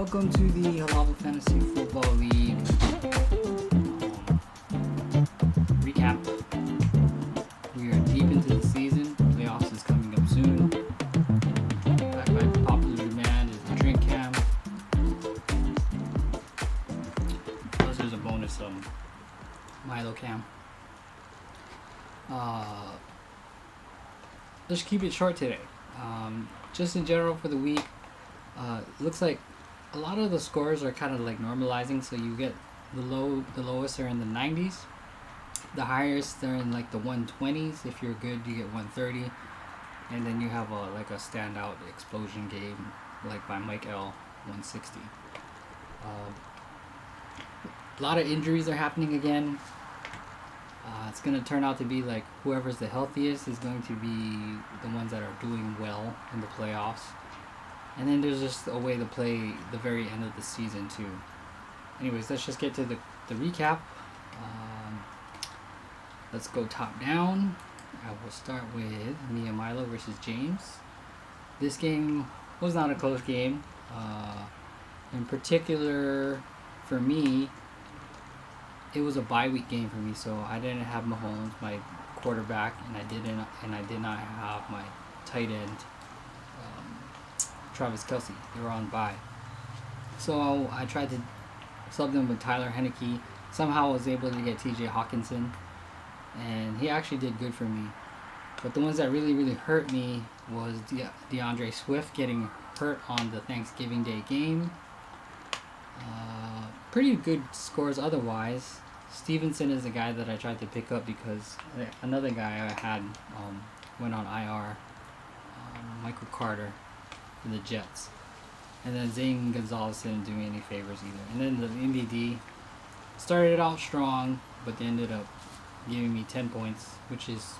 Welcome to the Halawa Fantasy Football League recap. We are deep into the season. Playoffs is coming up soon. Back by popular demand is the drink cam. Plus there's a bonus Milo cam. Let's keep it short today. Just in general for the week, looks like a lot of the scores are kind of like normalizing. So you get the lowest are in the 90s, the highest they're in like the 120s. If you're good, you get 130, and then you have a standout explosion game like by Mike L, 160. A lot of injuries are happening again. It's going to turn out to be like whoever's the healthiest is going to be the ones that are doing well in the playoffs. And then there's just a way to play the very end of the season too. Anyways, let's just get to the recap. Let's go top down. I will start with me and Milo versus James. This game was not a close game. In particular, for me, it was a bye week game for me, so I didn't have Mahomes, my quarterback, and I did not have my tight end, Travis Kelce. They were on bye, so I tried to sub them with Tyler Heineke. Somehow I was able to get T.J. Hawkinson, and he actually did good for me. But the ones that really hurt me was DeAndre Swift getting hurt on the Thanksgiving Day game. Pretty good scores otherwise. Stevenson is the guy that I tried to pick up because another guy I had went on IR, Michael Carter for the Jets. And then Zane Gonzalez didn't do me any favors either. And then the NDD started out strong, but they ended up giving me 10 points, which is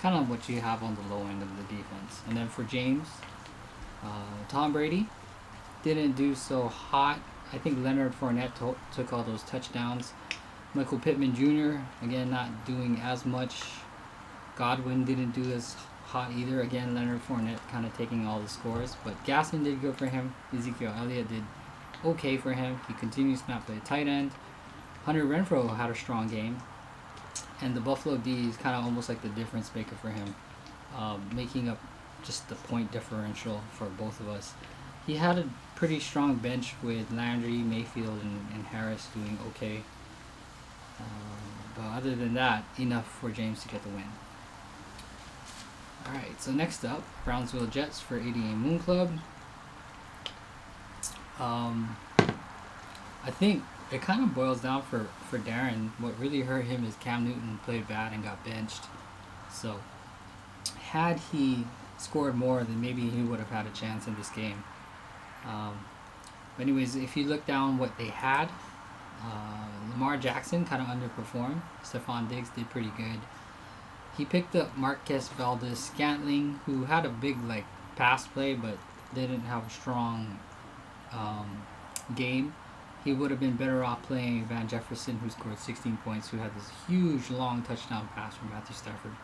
kind of what you have on the low end of the defense. And then for James, Tom Brady didn't do so hot. I think Leonard Fournette took all those touchdowns. Michael Pittman Jr., again, not doing as much. Godwin didn't do as hot either. Again, Leonard Fournette kind of taking all the scores. But Gaston did good for him. Ezekiel Elliott did okay for him. He continues to not play tight end. Hunter Renfrow had a strong game. And the Buffalo D is kind of almost like the difference maker for him, making up just the point differential for both of us. He had a pretty strong bench with Landry, Mayfield, and Harris doing okay. But other than that, enough for James to get the win. Alright, so next up, Brownsville Jets for ADA Moon Club. I think it kind of boils down for Darren. What really hurt him is Cam Newton played bad and got benched. So, had he scored more, then maybe he would have had a chance in this game. But anyways, if you look down what they had, Lamar Jackson kind of underperformed. Stephon Diggs did pretty good. He picked up Marquez Valdez-Scantling, who had a big pass play, but didn't have a strong game. He would have been better off playing Van Jefferson, who scored 16 points, who had this huge long touchdown pass from Matthew Stafford.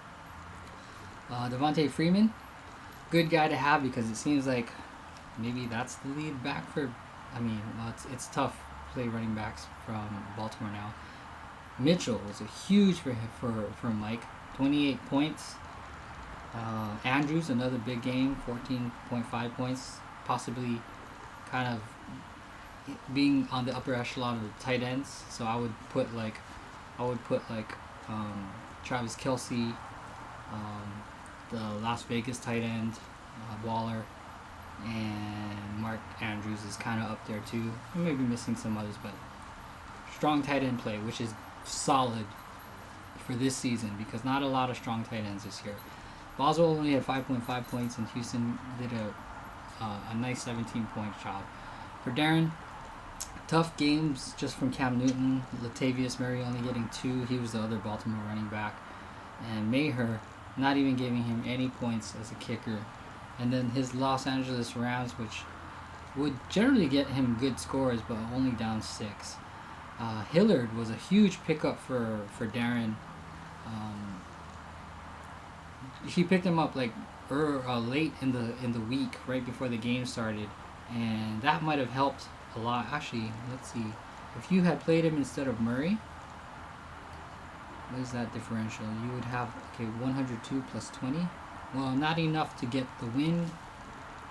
Devontae Freeman, good guy to have because it seems like maybe that's the lead back for. It's tough to play running backs from Baltimore now. Mitchell was a huge for him, for Mike, 28 points. Andrews, another big game, 14.5 points, possibly kind of being on the upper echelon of the tight ends. So I would put Travis Kelce, the Las Vegas tight end, Waller, and Mark Andrews is kind of up there too. I may be missing some others, but strong tight end play, which is solid for this season because not a lot of strong tight ends this year. Boswell only had 5.5 points, and Houston did a nice 17-point job. For Darren, tough games just from Cam Newton. Latavius Murray only getting 2. He was the other Baltimore running back. And Maher not even giving him any points as a kicker. And then his Los Angeles Rams, which would generally get him good scores, but only down 6. Hillard was a huge pickup for Darren. He picked him up late in the week, right before the game started, and that might have helped a lot. Actually, let's see. If you had played him instead of Murray, what is that differential? You would have, okay, 102 plus 20. Well, not enough to get the win,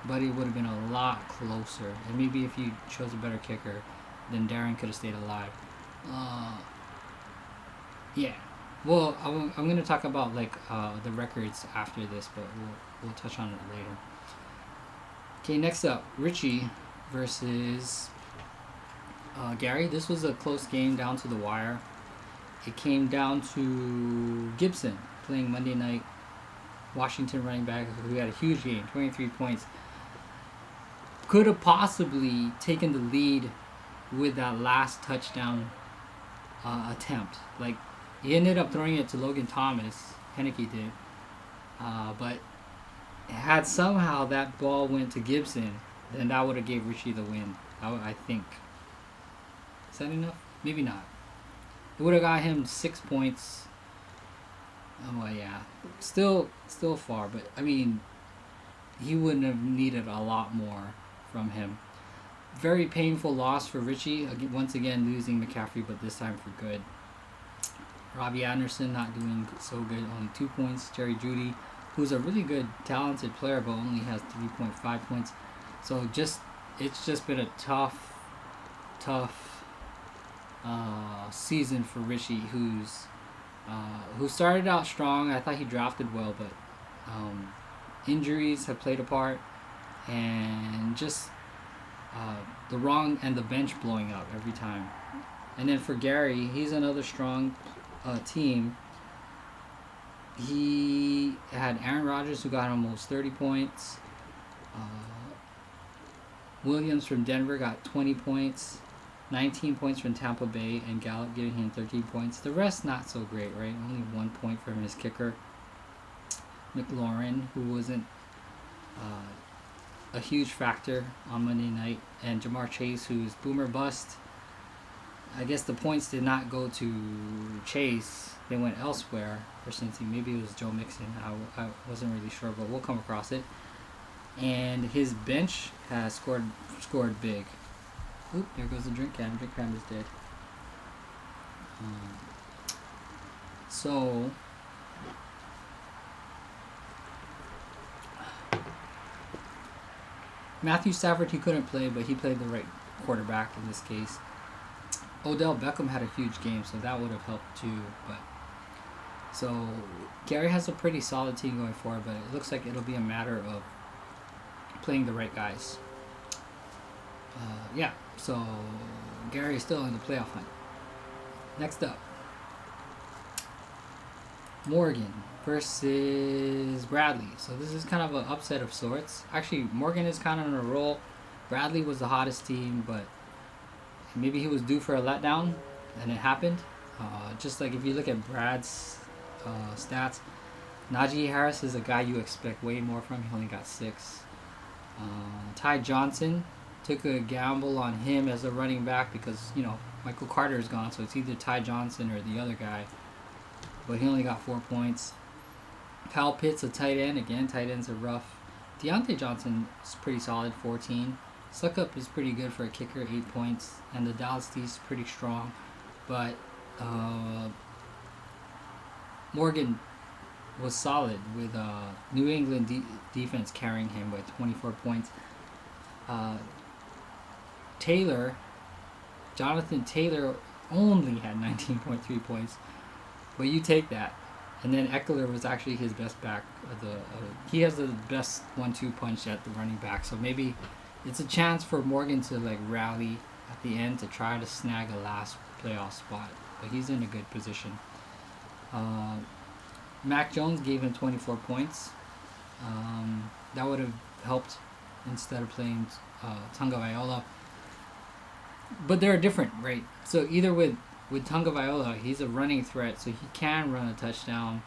but it would have been a lot closer. And maybe if you chose a better kicker, then Darren could have stayed alive. Yeah. Well, I'm going to talk about like the records after this, but we'll touch on it later. Okay, next up, Richie versus Gary. This was a close game down to the wire. It came down to Gibson playing Monday night, Washington running back, who had a huge game, 23 points. Could have possibly taken the lead with that last touchdown attempt. Like, he ended up throwing it to Logan Thomas, Henneke did, but had somehow that ball went to Gibson, then that would have gave Richie the win, I think. Is that enough? Maybe not. It would have got him 6 points. Oh, well, yeah. Still far, but, I mean, he wouldn't have needed a lot more from him. Very painful loss for Richie. Once again, losing McCaffrey, but this time for good. Robbie Anderson not doing so good, only 2 points. Jerry Jeudy, who's a really good, talented player, but only has 3.5 points. So it's just been a tough season for Richie, who started out strong. I thought he drafted well, but injuries have played a part, and just the wrong and the bench blowing up every time. And then for Gary, he's another strong team. He had Aaron Rodgers, who got almost 30 points. Williams from Denver got 20 points. 19 points from Tampa Bay, and Gallup giving him 13 points. The rest not so great, right? Only 1 point from his kicker, McLaurin, who wasn't a huge factor on Monday night, and Jamar Chase, who's boomer bust. I guess the points did not go to Chase. They went elsewhere for Cincy. Maybe it was Joe Mixon. I wasn't really sure, but we'll come across it. And his bench has scored big. Oop, there goes the drink can. Drink can is dead. So, Matthew Stafford, he couldn't play, but he played the right quarterback in this case. Odell Beckham had a huge game, so that would have helped too. But so Gary has a pretty solid team going forward, but it looks like it'll be a matter of playing the right guys. Yeah, so Gary is still in the playoff hunt. Next up, Morgan versus Bradley. So this is kind of an upset of sorts. Actually, Morgan is kind of on a roll. Bradley was the hottest team, but maybe he was due for a letdown, and it happened. Just like if you look at Brad's stats, Najee Harris is a guy you expect way more from. He only got 6. Ty Johnson, took a gamble on him as a running back because, Michael Carter is gone, so it's either Ty Johnson or the other guy. But he only got 4 points. Kyle Pitts, a tight end. Again, tight ends are rough. Deontay Johnson is pretty solid, 14. Suckup is pretty good for a kicker, 8 points. And the Dallas D is pretty strong. But Morgan was solid with New England defense carrying him with 24 points. Jonathan Taylor only had 19.3 points, but you take that. And then Eckler was actually his best back. He has the best 1-2 punch at the running back, so maybe it's a chance for Morgan to rally at the end to try to snag a last playoff spot. But he's in a good position. Mac Jones gave him 24 points. That would have helped instead of playing Tunga Viola. But they're different, right? So either with Tunga Viola, he's a running threat, so he can run a touchdown.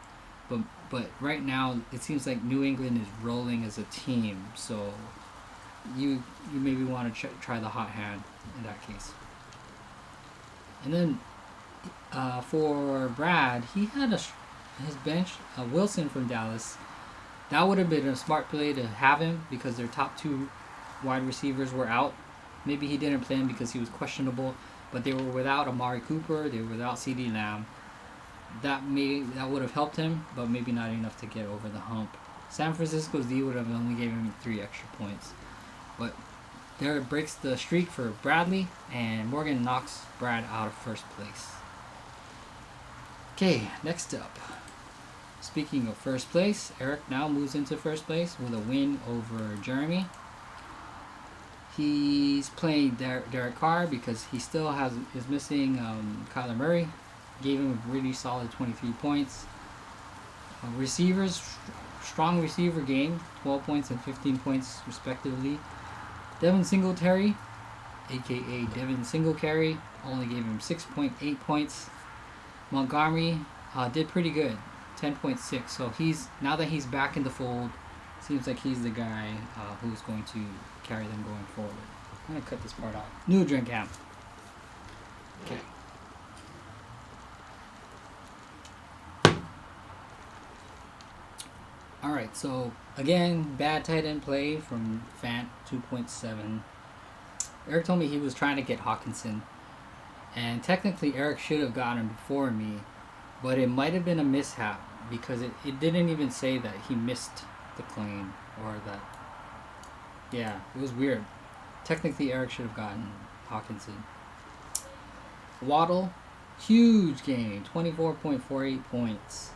But right now, it seems like New England is rolling as a team. So you maybe want to try the hot hand in that case. And then for Brad, he had his bench, Wilson from Dallas. That would have been a smart play to have him because their top 2 wide receivers were out. Maybe he didn't play him because he was questionable, but they were without Amari Cooper. They were without CeeDee Lamb. That would have helped him, but maybe not enough to get over the hump. San Francisco's D would have only given him 3 extra points. But there it breaks the streak for Bradley, and Morgan knocks Brad out of first place. Okay, next up. Speaking of first place, Eric now moves into first place with a win over Jeremy. He's playing Derek Carr because he still is missing Kyler Murray. Gave him a really solid 23 points. Receivers, strong receiver game, 12 points and 15 points respectively. Devin Singletary, aka Devin Singletary, only gave him 6.8 points. Montgomery did pretty good, 10.6. So now that he's back in the fold, seems like he's the guy who's going to carry them going forward. I'm gonna cut this part out. New drink amp. Okay. Alright, so again, bad tight end play from Fant 2.7. Eric told me he was trying to get Hawkinson. And technically Eric should have gotten him before me. But it might have been a mishap because it didn't even say that he missed the claim or that. Yeah, it was weird. Technically Eric should have gotten Hawkinson. Waddle, huge game, 24.48 points.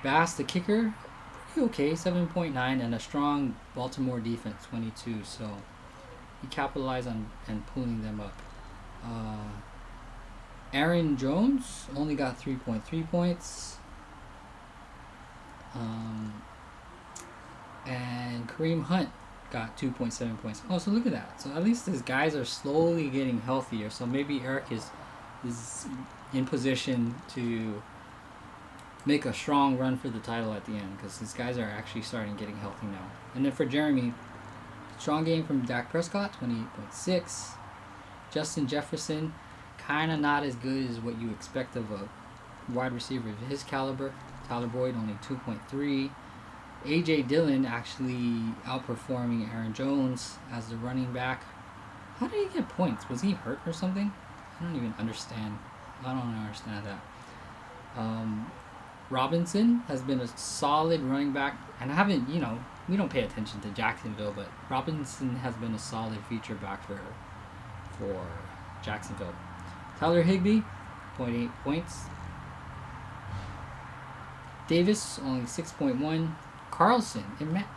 Bass, the kicker, pretty okay, 7.9, and a strong Baltimore defense, 22. So he capitalized on and pulling them up. Aaron Jones only got 3.3 points. And Kareem Hunt got 2.7 points. Oh, so look at that. So at least these guys are slowly getting healthier. So maybe Eric is in position to make a strong run for the title at the end because these guys are actually starting getting healthy now. And then for Jeremy, strong game from Dak Prescott, 28.6. Justin Jefferson, kind of not as good as what you expect of a wide receiver of his caliber. Tyler Boyd, only 2.3. A.J. Dillon actually outperforming Aaron Jones as the running back. How did he get points? Was he hurt or something? I don't even understand. I don't understand that. Robinson has been a solid running back. And I haven't, we don't pay attention to Jacksonville, but Robinson has been a solid feature back for Jacksonville. Tyler Higbee, 0.8 points. Davis, only 6.1. Carlson,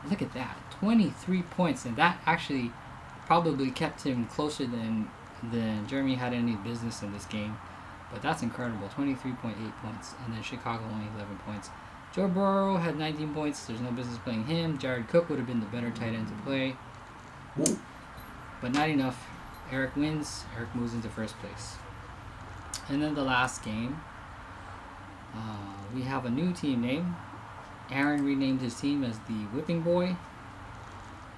look at that, 23 points, and that actually probably kept him closer than Jeremy had any business in this game. But that's incredible, 23.8 points. And then Chicago only 11 points. Joe Burrow had 19 points. There's no business playing him. Jared Cook would have been the better tight end to play. But not enough. Eric wins. Eric moves into first place. And then the last game, we have a new team name. Aaron renamed his team as the Whipping Boy.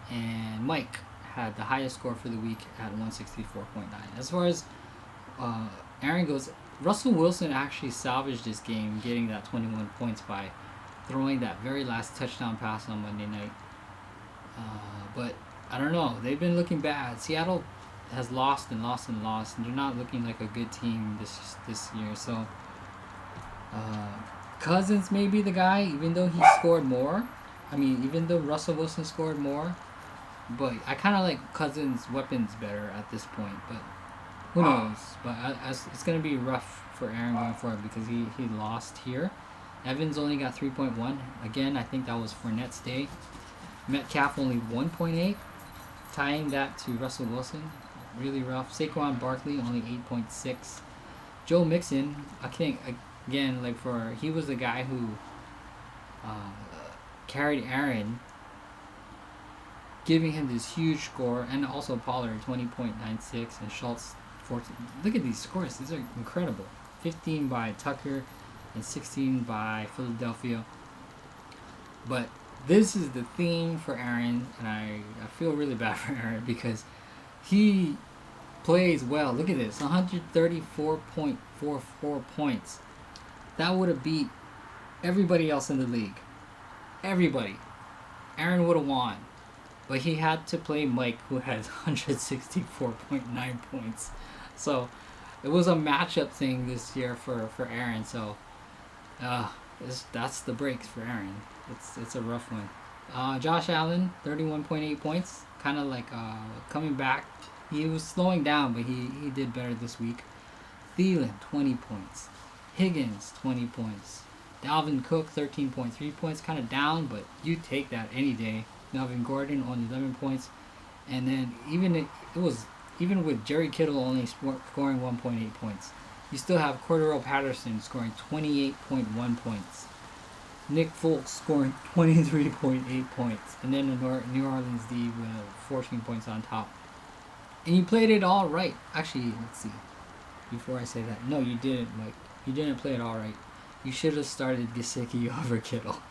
And Mike had the highest score for the week at 164.9. As far as Aaron goes, Russell Wilson actually salvaged this game, getting that 21 points by throwing that very last touchdown pass on Monday night. But I don't know. They've been looking bad. Seattle has lost, and they're not looking like a good team this year. So Cousins may be the guy, even though he scored more. Even though Russell Wilson scored more. But I kind of like Cousins' weapons better at this point. But who knows? But it's going to be rough for Aaron going forward because he lost here. Evans only got 3.1. Again, I think that was Fournette's day. Metcalf only 1.8. Tying that to Russell Wilson. Really rough. Saquon Barkley only 8.6. Joe Mixon, I think, again, he was the guy who carried Aaron, giving him this huge score, and also Pollard 20.96 and Schultz 14. Look at these scores; these are incredible. 15 by Tucker and 16 by Philadelphia. But this is the theme for Aaron, and I feel really bad for Aaron because he plays well. Look at this, 134.44 points. That would have beat everybody else in the league. Everybody. Aaron would have won. but he had to play Mike, who has 164.9 points. So it was a matchup thing this year for Aaron. So that's the breaks for Aaron. It's a rough one. Josh Allen, 31.8 points. Kind of like coming back. He was slowing down, but he did better this week. Thielen, 20 points. Higgins, 20 points. Dalvin Cook, 13.3 points. Kind of down, but you take that any day. Melvin Gordon, only 11 points. And then even with Jerry Kittle only scoring 1.8 points, you still have Cordero Patterson scoring 28.1 points. Nick Foles scoring 23.8 points. And then the New Orleans D with 14 points on top. And you played it all right. Actually, let's see. Before I say that, no, you didn't, Mike. You didn't play it all right. You should have started Gesicki over Kittle.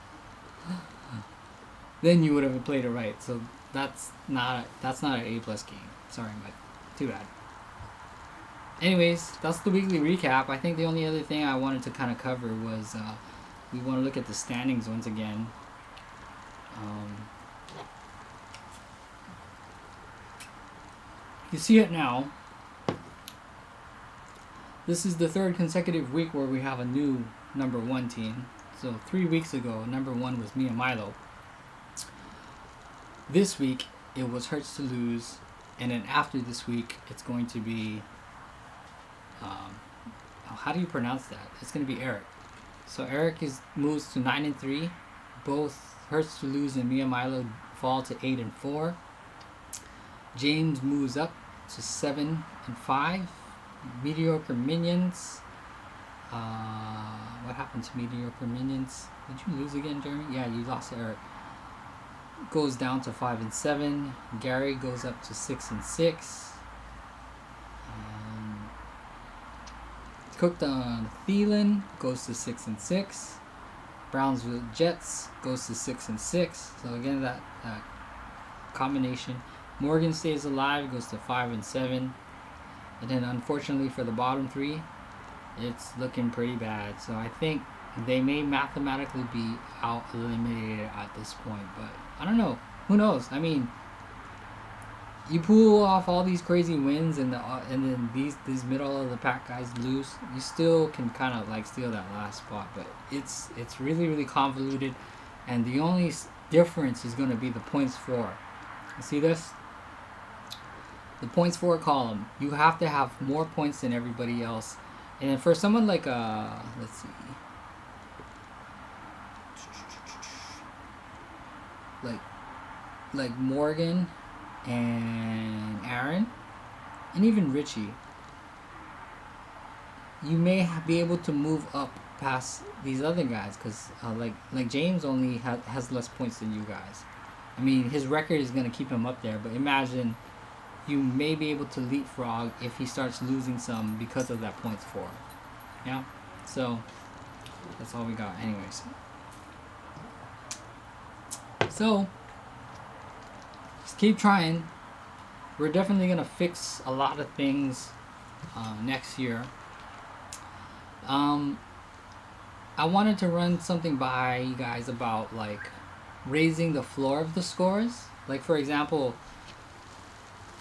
Then you would have played it right. So that's not an A+ game. Sorry, Mike. Too bad. Anyways, that's the weekly recap. I think the only other thing I wanted to kind of cover was we want to look at the standings once again. You see it now. This is the third consecutive week where we have a new number 1 team. So 3 weeks ago, number 1 was me and Milo. This week, it was Hurts to lose. And then after this week, it's going to be... how do you pronounce that? It's going to be Eric. So Eric moves to 9-3. Both Hurts to lose and me and Milo fall to 8-4. James moves up to 7-5. Mediocre Minions. What happened to Mediocre Minions? Did you lose again, Jeremy? Yeah, you lost to Eric. Goes down to 5-7. Gary goes up to 6-6. Cooked on Thielen goes to 6-6. Brownsville Jets goes to 6-6. So again, that combination. Morgan stays alive, goes to 5-7. And then unfortunately for the bottom 3, it's looking pretty bad. So I think they may mathematically be out eliminated at this point, but I don't know. Who knows? I mean, you pull off all these crazy wins and then these middle of the pack guys lose, you still can kind of like steal that last spot, but it's really, really convoluted, and the only difference is going to be the points for. You see this? The points for column. You have to have more points than everybody else. And then for someone like let's see, like Morgan and Aaron and even Richie, you may be able to move up past these other guys because like James only has less points than you guys. I mean, his record is going to keep him up there, but imagine you may be able to leapfrog if he starts losing some because of that points for. Yeah? So, that's all we got anyways. So, just keep trying. We're definitely going to fix a lot of things next year. I wanted to run something by you guys about like raising the floor of the scores. Like for example,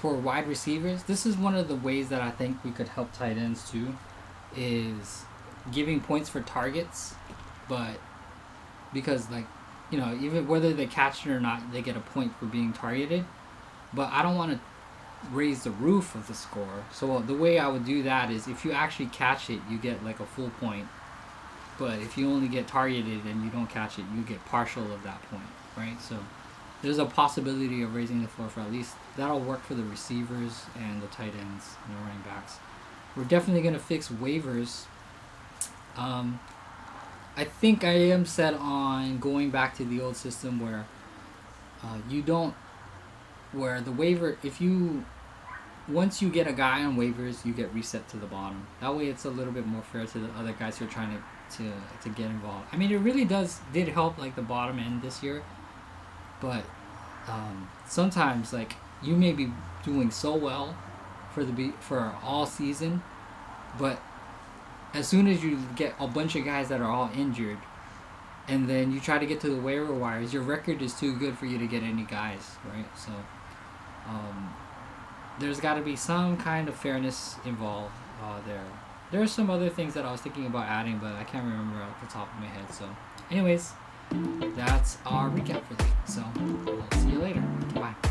for wide receivers, this is one of the ways that I think we could help tight ends too, is giving points for targets, but because like, you know, even whether they catch it or not, they get a point for being targeted. But I don't want to raise the roof of the score. So the way I would do that is if you actually catch it, you get like a full point. But if you only get targeted and you don't catch it, you get partial of that point, right? So there's a possibility of raising the floor for at least, that'll work for the receivers and the tight ends and the running backs. We're definitely going to fix waivers. I think I am set on going back to the old system where where the waiver, once you get a guy on waivers, you get reset to the bottom. That way it's a little bit more fair to the other guys who are trying to get involved. I mean, it really did help like the bottom end this year, but sometimes like you may be doing so well for all season, but as soon as you get a bunch of guys that are all injured and then you try to get to the waiver wires, your record is too good for you to get any guys, right? So there's got to be some kind of fairness involved there. There are some other things that I was thinking about adding, but I can't remember off the top of my head. So anyways, that's our recap for the week. So we'll see you later. Bye.